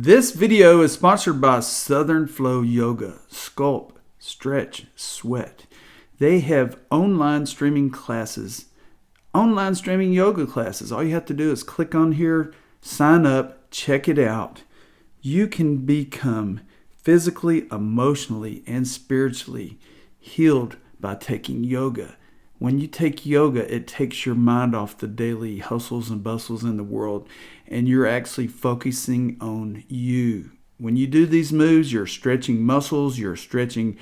This video is sponsored by Southern Flow Yoga, Sculpt, Stretch, Sweat. They have online streaming classes, online streaming yoga classes. All you have to do is click on here, sign up, check it out. You can become physically, emotionally, and spiritually healed by taking yoga. When you take yoga, it takes your mind off the daily hustles and bustles in the world, and you're actually focusing on you. When you do these moves, you're stretching muscles, you're stretching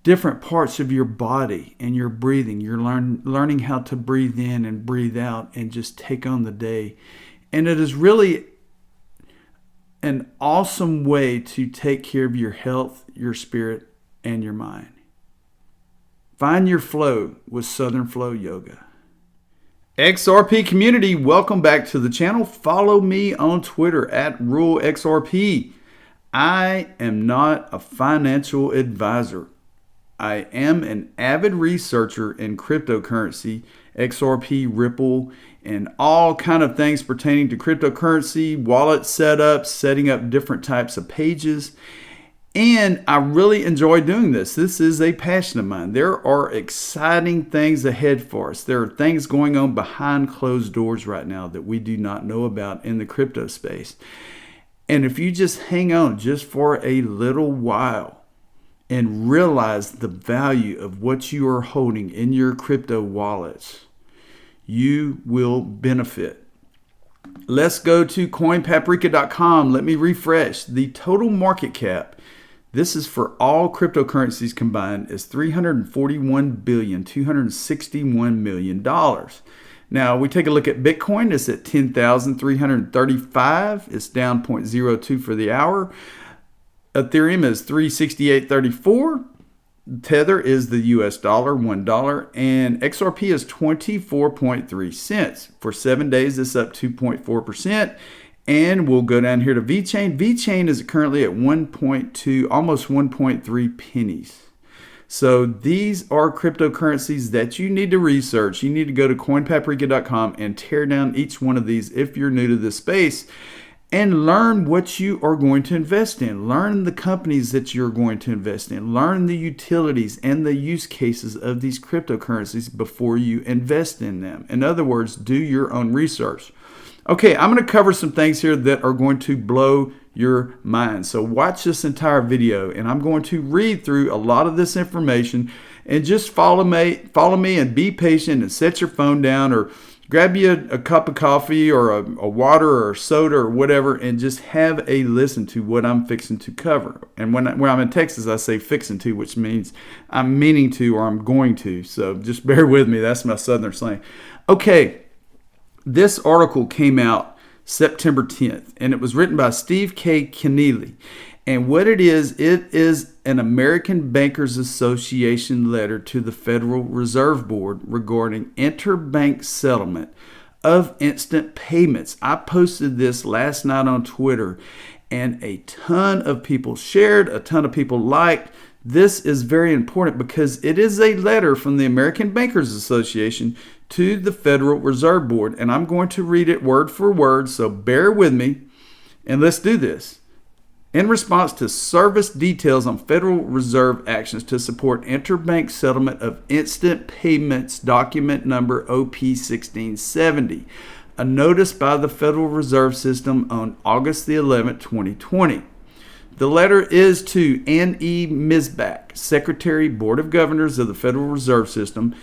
different parts of your body, and you're breathing. You're learning how to breathe in and breathe out and just take on the day. And it is really an awesome way to take care of your health, your spirit, and your mind. Find your flow with Southern Flow Yoga. XRP community, welcome back to the channel. Follow me on Twitter at RULEXRP. I am not a financial advisor. I am an avid researcher in cryptocurrency, XRP, Ripple, and all kind of things pertaining to cryptocurrency, wallet setups, setting up different types of pages. And I really enjoy doing this. This is a passion of mine. There are exciting things ahead for us. There are things going on behind closed doors right now that we do not know about in the crypto space. And if you just hang on just for a little while and realize the value of what you are holding in your crypto wallets, you will benefit. Let's go to coinpaprika.com. Let me refresh. The total market cap, this is for all cryptocurrencies combined, is $341,261,000,000. Now, we take a look at Bitcoin. It's at 10,335. It's down 0.02 for the hour. Ethereum is 368.34. Tether is the US dollar, $1. And XRP is 24.3 cents. For 7 days, it's up 2.4%. And we'll go down here to VeChain. VeChain is currently at 1.2, almost 1.3 pennies. So these are cryptocurrencies that you need to research. You need to go to coinpaprika.com and tear down each one of these if you're new to this space and learn what you are going to invest in. Learn the companies that you're going to invest in. Learn the utilities and the use cases of these cryptocurrencies before you invest in them. In other words, do your own research. Okay, I'm going to cover some things here that are going to blow your mind. So watch this entire video, and I'm going to read through a lot of this information, and just follow me and be patient and set your phone down, or grab you a cup of coffee or a water or a soda or whatever, and just have a listen to what I'm fixing to cover. And when I'm in Texas, I say fixing to, which means I'm meaning to or I'm going to. So just bear with me. That's my southern slang. Okay. This article came out September 10th, and it was written by Steve K. Keneally. And what it is an American Bankers Association letter to the Federal Reserve Board regarding interbank settlement of instant payments. I posted this last night on Twitter, and a ton of people shared, a ton of people liked. This is very important because it is a letter from the American Bankers Association to the Federal Reserve Board, and I'm going to read it word for word, so bear with me, and let's do this. In response to service details on Federal Reserve actions to support interbank settlement of instant payments, document number OP1670, a notice by the Federal Reserve System on August the 11th, 2020. The letter is to N.E. Misbach, Secretary, Board of Governors of the Federal Reserve System,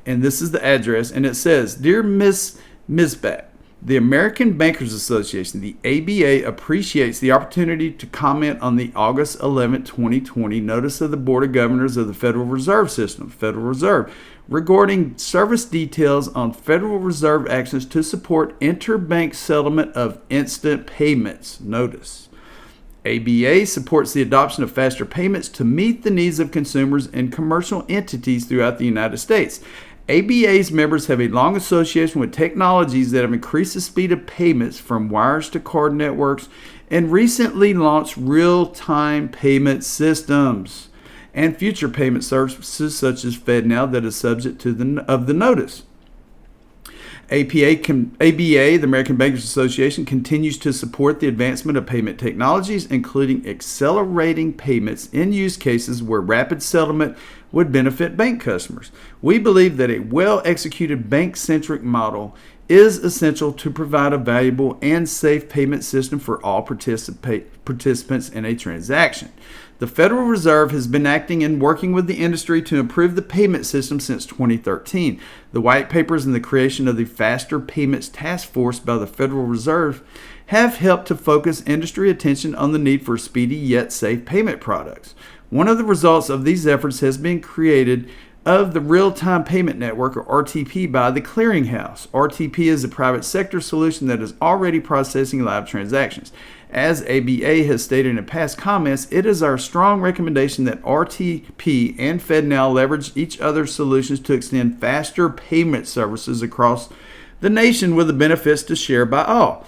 and this is the address, and it says, Dear Ms. Misbach, the American Bankers Association, the ABA, appreciates the opportunity to comment on the August 11, 2020 notice of the Board of Governors of the Federal Reserve System, Federal Reserve, regarding service details on Federal Reserve actions to support interbank settlement of instant payments. Notice. ABA supports the adoption of faster payments to meet the needs of consumers and commercial entities throughout the United States. ABA's members have a long association with technologies that have increased the speed of payments from wires to card networks and recently launched real-time payment systems and future payment services such as FedNow that is subject to the notice. ABA, the American Bankers Association, continues to support the advancement of payment technologies, including accelerating payments in use cases where rapid settlement would benefit bank customers. We believe that a well-executed bank-centric model is essential to provide a valuable and safe payment system for all participants in a transaction. The Federal Reserve has been acting and working with the industry to improve the payment system since 2013. The white papers and the creation of the Faster Payments Task Force by the Federal Reserve have helped to focus industry attention on the need for speedy yet safe payment products. One of the results of these efforts has been created of the Real-Time Payment Network, or RTP, by the Clearinghouse. RTP is a private sector solution that is already processing live transactions. As ABA has stated in past comments, it is our strong recommendation that RTP and FedNow leverage each other's solutions to extend faster payment services across the nation with the benefits to share by all.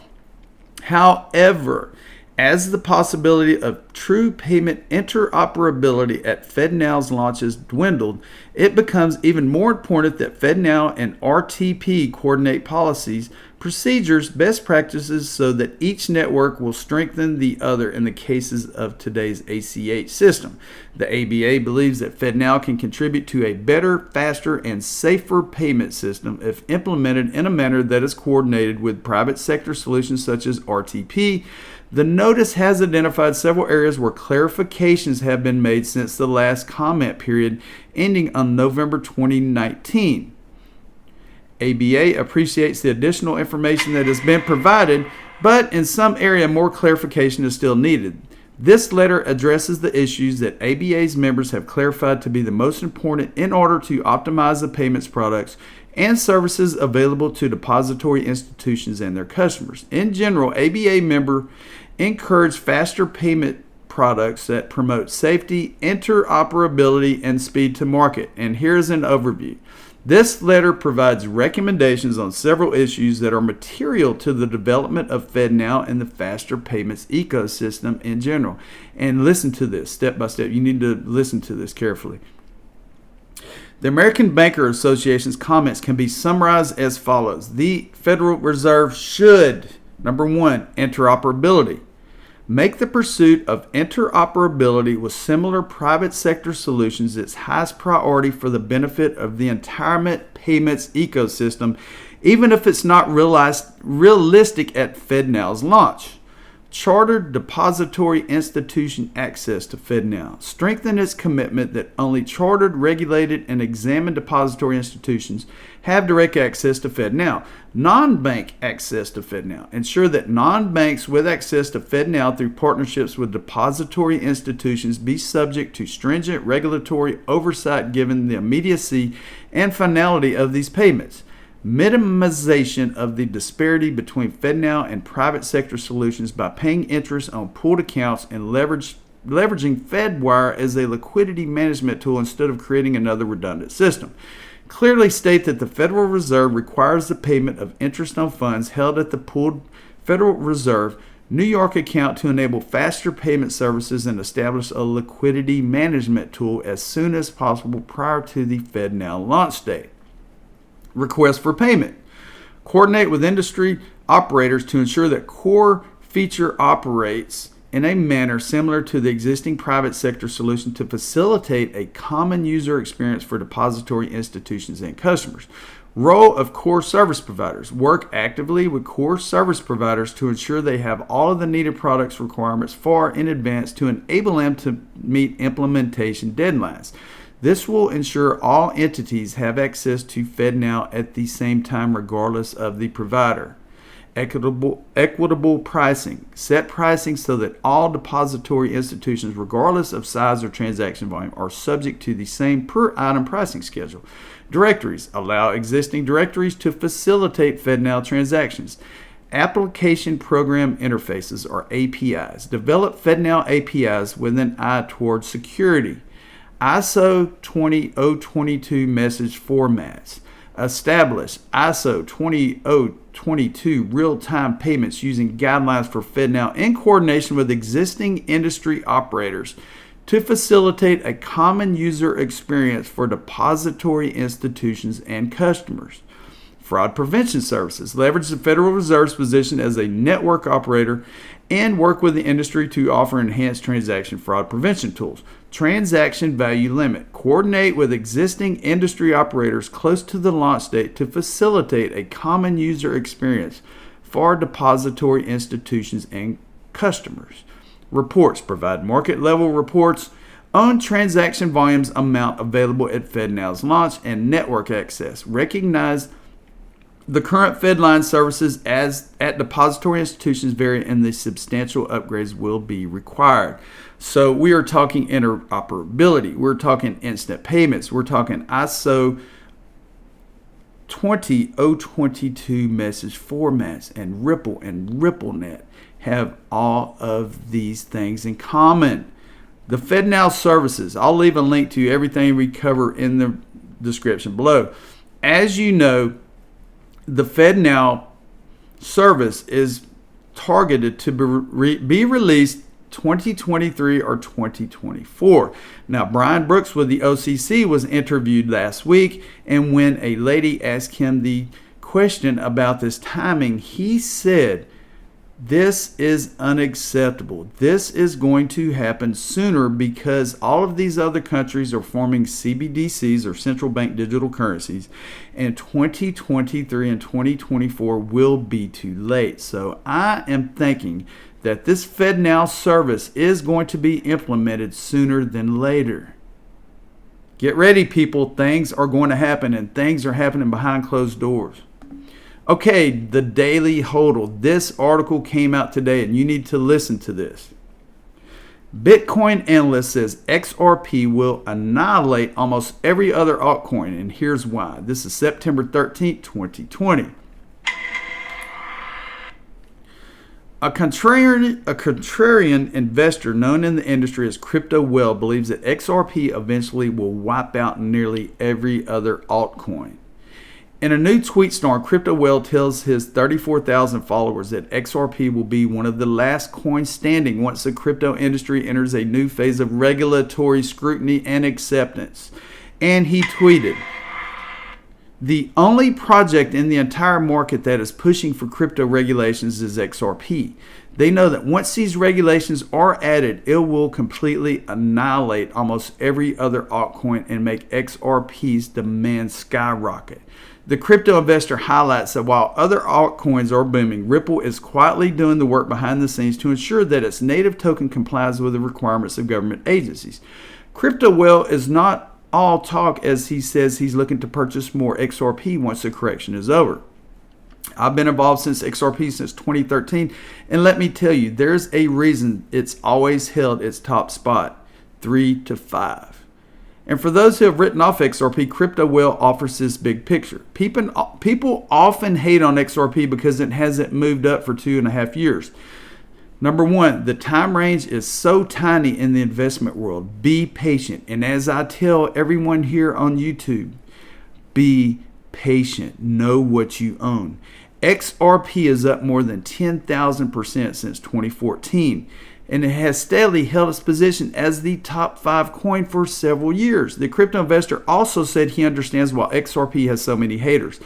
However, as the possibility of true payment interoperability at FedNow's launch has dwindled, it becomes even more important that FedNow and RTP coordinate policies, procedures, best practices so that each network will strengthen the other in the cases of today's ACH system. The ABA believes that FedNow can contribute to a better, faster, and safer payment system if implemented in a manner that is coordinated with private sector solutions such as RTP. The notice has identified several areas where clarifications have been made since the last comment period ending on November 2019. ABA appreciates the additional information that has been provided, but in some area more clarification is still needed. This letter addresses the issues that ABA's members have clarified to be the most important in order to optimize the payments products and services available to depository institutions and their customers. In general, ABA members encourage faster payment products that promote safety, interoperability, and speed to market. And here's an overview. This letter provides recommendations on several issues that are material to the development of FedNow and the faster payments ecosystem in general. And listen to this step by step. You need to listen to this carefully. The American Bankers Association's comments can be summarized as follows. The Federal Reserve should, number one, interoperability. Make the pursuit of interoperability with similar private sector solutions its highest priority for the benefit of the entire payments ecosystem, even if it's not realistic at FedNow's launch. Chartered depository institution access to FedNow. Strengthen its commitment that only chartered, regulated, and examined depository institutions have direct access to FedNow. Non-bank access to FedNow. Ensure that non-banks with access to FedNow through partnerships with depository institutions be subject to stringent regulatory oversight given the immediacy and finality of these payments. Minimization of the disparity between FedNow and private sector solutions by paying interest on pooled accounts and leveraging FedWire as a liquidity management tool instead of creating another redundant system. Clearly state that the Federal Reserve requires the payment of interest on funds held at the pooled Federal Reserve New York account to enable faster payment services and establish a liquidity management tool as soon as possible prior to the FedNow launch date. Request for payment. Coordinate with industry operators to ensure that core feature operates in a manner similar to the existing private sector solution to facilitate a common user experience for depository institutions and customers. Role of core service providers. Work actively with core service providers to ensure they have all of the needed products requirements far in advance to enable them to meet implementation deadlines. This will ensure all entities have access to FedNow at the same time regardless of the provider. Equitable pricing. Set pricing so that all depository institutions, regardless of size or transaction volume, are subject to the same per item pricing schedule. Directories. Allow existing directories to facilitate FedNow transactions. Application Program Interfaces, or APIs. Develop FedNow APIs with an eye towards security. ISO 20022 message formats. Establish ISO 20022 real-time payments using guidelines for FedNow in coordination with existing industry operators to facilitate a common user experience for depository institutions and customers. fraud prevention services. Leverage the Federal Reserve's position as a network operator and work with the industry to offer enhanced transaction fraud prevention tools. Transaction value limit. Coordinate with existing industry operators close to the launch date to facilitate a common user experience for depository institutions and customers. Reports. Provide market level reports on transaction volumes amount available at FedNow's launch and network access. Recognize the current FedLine services as at depository institutions vary and the substantial upgrades will be required. So we are talking interoperability. We're talking instant payments. We're talking ISO 20022 message formats, and RippleNet have all of these things in common. The FedNow services, I'll leave a link to everything we cover in the description below. As you know, the FedNow service is targeted to be released 2023 or 2024. Now, Brian Brooks with the OCC was interviewed last week, and when a lady asked him the question about this timing, he said, "This is unacceptable. This is going to happen sooner because all of these other countries are forming CBDCs or central bank digital currencies, and 2023 and 2024 will be too late." So I am thinking that this FedNow service is going to be implemented sooner than later. Get ready, people. Things are going to happen, and things are happening behind closed doors. Okay, the Daily Hodl. This article came out today, and you need to listen to this. Bitcoin analyst says XRP will annihilate almost every other altcoin, and here's why. This is September 13th, 2020. A contrarian investor known in the industry as Crypto Well believes that XRP eventually will wipe out nearly every other altcoin. In a new tweet storm, Crypto Well tells his 34,000 followers that XRP will be one of the last coins standing once the crypto industry enters a new phase of regulatory scrutiny and acceptance. And he tweeted, "The only project in the entire market that is pushing for crypto regulations is XRP. They know that once these regulations are added, it will completely annihilate almost every other altcoin and make XRP's demand skyrocket." The crypto investor highlights that while other altcoins are booming, Ripple is quietly doing the work behind the scenes to ensure that its native token complies with the requirements of government agencies. Crypto Well is not all talk, as he says he's looking to purchase more XRP once the correction is over. I've been involved since XRP since 2013, and let me tell you, there's a reason it's always held its top spot, 3 to 5. And for those who have written off XRP, Crypto Well offers this big picture. People often hate on XRP because it hasn't moved up for 2.5 years. Number one, the time range is so tiny in the investment world. Be patient. And as I tell everyone here on YouTube, be patient. Know what you own. XRP is up more than 10,000% since 2014. And it has steadily held its position as the top 5 coin for several years. The crypto investor also said he understands why XRP has so many haters.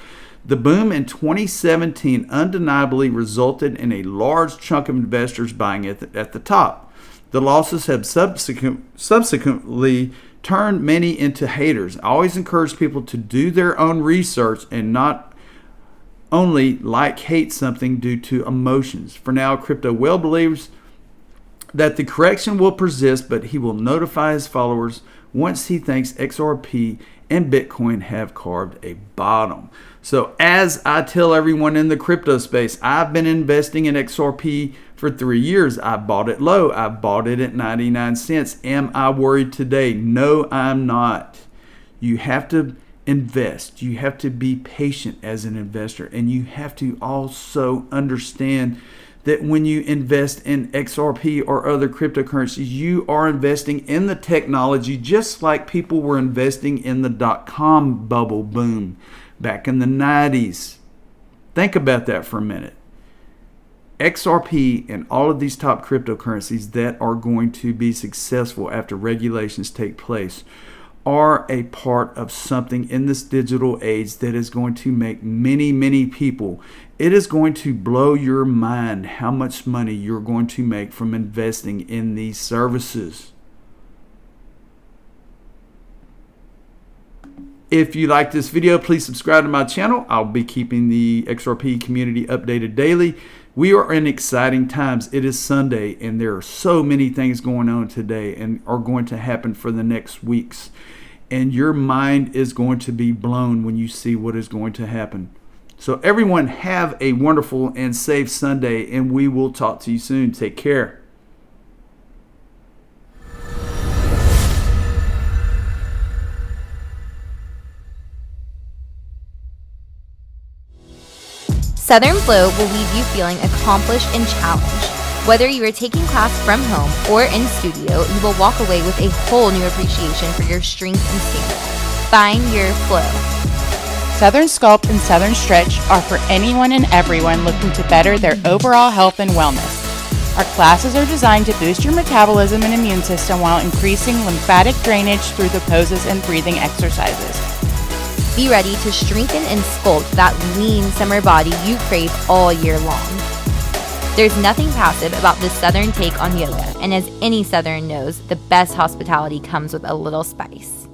The boom in 2017 undeniably resulted in a large chunk of investors buying it at the top. The losses have subsequently turned many into haters. I always encourage people to do their own research and not only hate something due to emotions. For now, Crypto Well believes that the correction will persist, but he will notify his followers once he thinks XRP and Bitcoin have carved a bottom. So as I tell everyone in the crypto space, I've been investing in XRP for 3 years. I bought it low. I bought it at 99 cents. Am I worried today? No, I'm not. You have to invest. You have to be patient as an investor, and you have to also understand that when you invest in XRP or other cryptocurrencies, you are investing in the technology just like people were investing in the .com bubble boom back in the 90s. Think about that for a minute. XRP and all of these top cryptocurrencies that are going to be successful after regulations take place are a part of something in this digital age that is going to make many, many people. It is going to blow your mind how much money you're going to make from investing in these services. If you like this video, please subscribe to my channel. I'll be keeping the XRP community updated daily. We are in exciting times. It is Sunday, and there are so many things going on today and are going to happen for the next weeks. And your mind is going to be blown when you see what is going to happen. So everyone, have a wonderful and safe Sunday, and we will talk to you soon. Take care. Southern Flow will leave you feeling accomplished and challenged. Whether you are taking class from home or in studio, you will walk away with a whole new appreciation for your strength and stamina. Find your flow. Southern Sculpt and Southern Stretch are for anyone and everyone looking to better their overall health and wellness. Our classes are designed to boost your metabolism and immune system while increasing lymphatic drainage through the poses and breathing exercises. Be ready to strengthen and sculpt that lean summer body you crave all year long. There's nothing passive about this Southern take on yoga, and as any Southern knows, the best hospitality comes with a little spice.